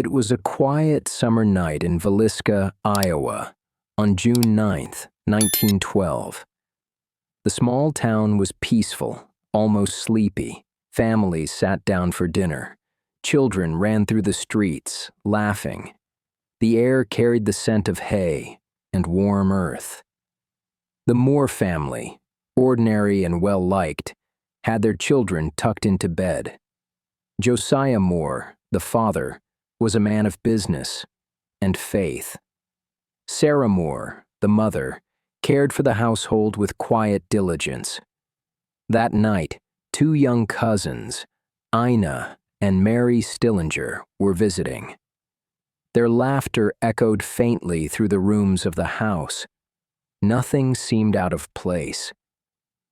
It was a quiet summer night in Villisca, Iowa, on June 9th, 1912. The small town was peaceful, almost sleepy. Families sat down for dinner. Children ran through the streets, laughing. The air carried the scent of hay and warm earth. The Moore family, ordinary and well-liked, had their children tucked into bed. Josiah Moore, the father, was a man of business and faith. Sarah Moore, the mother, cared for the household with quiet diligence. That night, two young cousins, Ina and Mary Stillinger, were visiting. Their laughter echoed faintly through the rooms of the house. Nothing seemed out of place.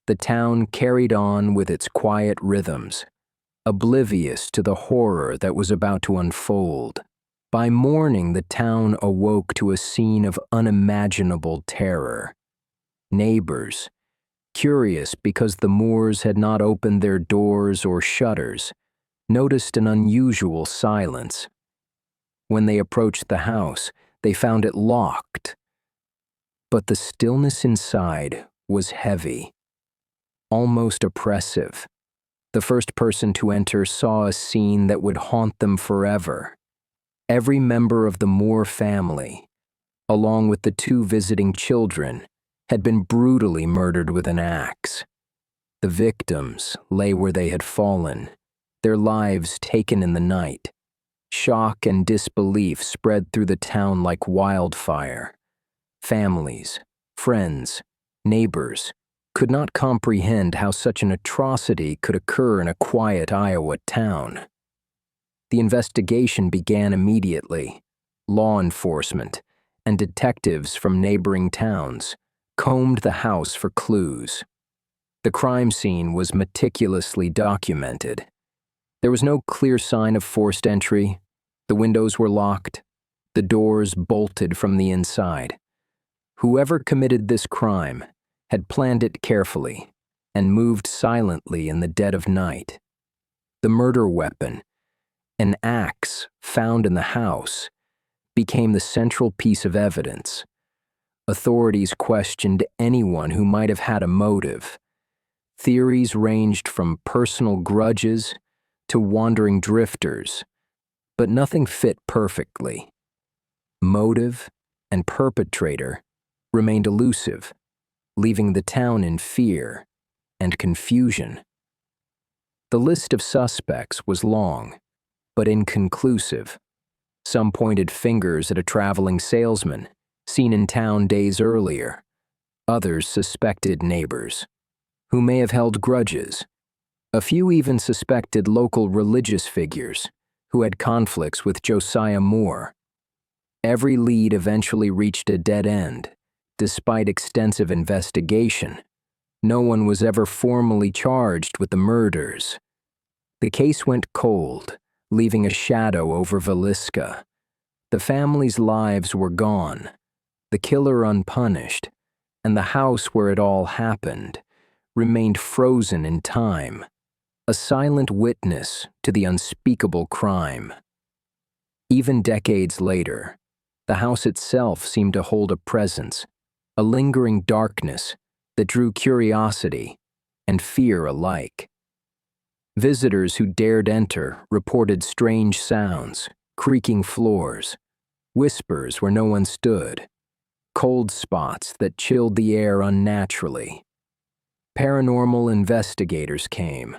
The town carried on with its quiet rhythms, oblivious to the horror that was about to unfold. By morning, the town awoke to a scene of unimaginable terror. Neighbors, curious because the Moores had not opened their doors or shutters, noticed an unusual silence. When they approached the house, they found it locked. But the stillness inside was heavy, almost oppressive. The first person to enter saw a scene that would haunt them forever. Every member of the Moore family, along with the two visiting children, had been brutally murdered with an axe. The victims lay where they had fallen, their lives taken in the night. Shock and disbelief spread through the town like wildfire. Families, friends, neighbors could not comprehend how such an atrocity could occur in a quiet Iowa town. The investigation began immediately. Law enforcement and detectives from neighboring towns combed the house for clues. The crime scene was meticulously documented. There was no clear sign of forced entry. The windows were locked, the doors bolted from the inside. Whoever committed this crime had planned it carefully and moved silently in the dead of night. The murder weapon, an axe found in the house, became the central piece of evidence. Authorities questioned anyone who might have had a motive. Theories ranged from personal grudges to wandering drifters, but nothing fit perfectly. Motive and perpetrator remained elusive, leaving the town in fear and confusion. The list of suspects was long, but inconclusive. Some pointed fingers at a traveling salesman seen in town days earlier. Others suspected neighbors, who may have held grudges. A few even suspected local religious figures who had conflicts with Josiah Moore. Every lead eventually reached a dead end. Despite extensive investigation, no one was ever formally charged with the murders. The case went cold, leaving a shadow over Villisca. The family's lives were gone, the killer unpunished, and the house where it all happened remained frozen in time, a silent witness to the unspeakable crime. Even decades later, the house itself seemed to hold a presence, a lingering darkness that drew curiosity and fear alike. Visitors who dared enter reported strange sounds, creaking floors, whispers where no one stood, cold spots that chilled the air unnaturally. Paranormal investigators came,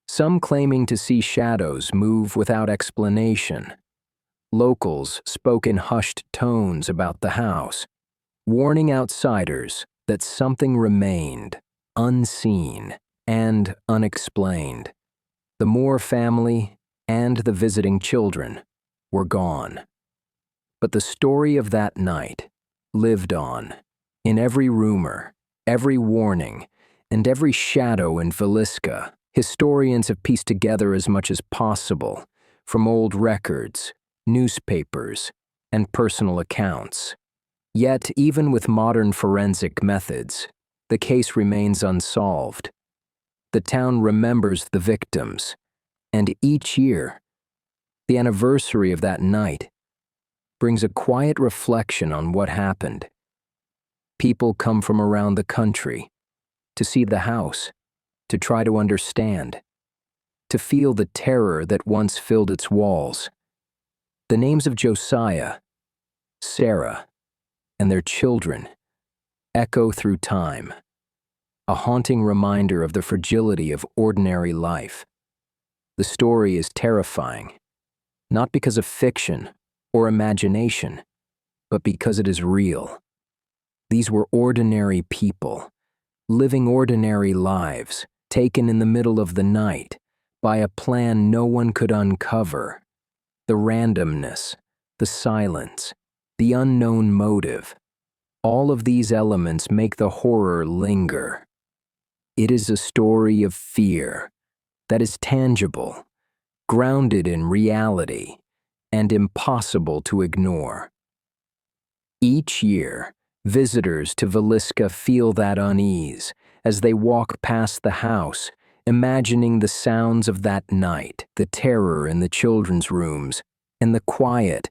some claiming to see shadows move without explanation. Locals spoke in hushed tones about the house, warning outsiders that something remained unseen and unexplained. The Moore family and the visiting children were gone. But the story of that night lived on, in every rumor, every warning, and every shadow in Villisca. Historians have pieced together as much as possible from old records, newspapers, and personal accounts. Yet, even with modern forensic methods, the case remains unsolved. The town remembers the victims, and each year, The anniversary of that night brings a quiet reflection on what happened. People come from around the country to see the house, to try to understand, to feel the terror that once filled its walls. The names of Josiah, Sarah, and their children echo through time, a haunting reminder of the fragility of ordinary life. The story is terrifying, not because of fiction or imagination, but because it is real. These were ordinary people, living ordinary lives, taken in the middle of the night by a plan no one could uncover. The randomness, the silence, the unknown motive, all of these elements make the horror linger. It is a story of fear that is tangible, grounded in reality, and impossible to ignore. Each year, visitors to Villisca feel that unease as they walk past the house, imagining the sounds of that night, the terror in the children's rooms, and the quiet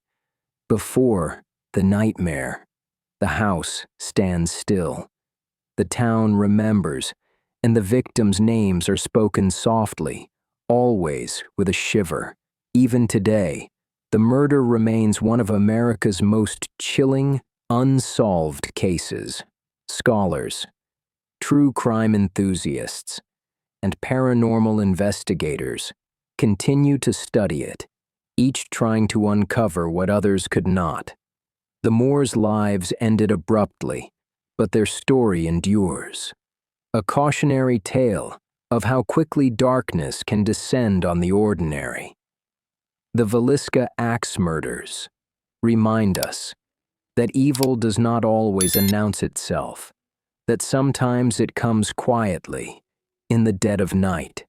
before the nightmare. The house stands still. The town remembers, and the victims' names are spoken softly, always with a shiver. Even today, the murder remains one of America's most chilling, unsolved cases. Scholars, true crime enthusiasts, and paranormal investigators continue to study it, each trying to uncover what others could not. The Moores' lives ended abruptly, but their story endures. A cautionary tale of how quickly darkness can descend on the ordinary. The Villisca Axe Murders remind us that evil does not always announce itself, that sometimes it comes quietly, in the dead of night.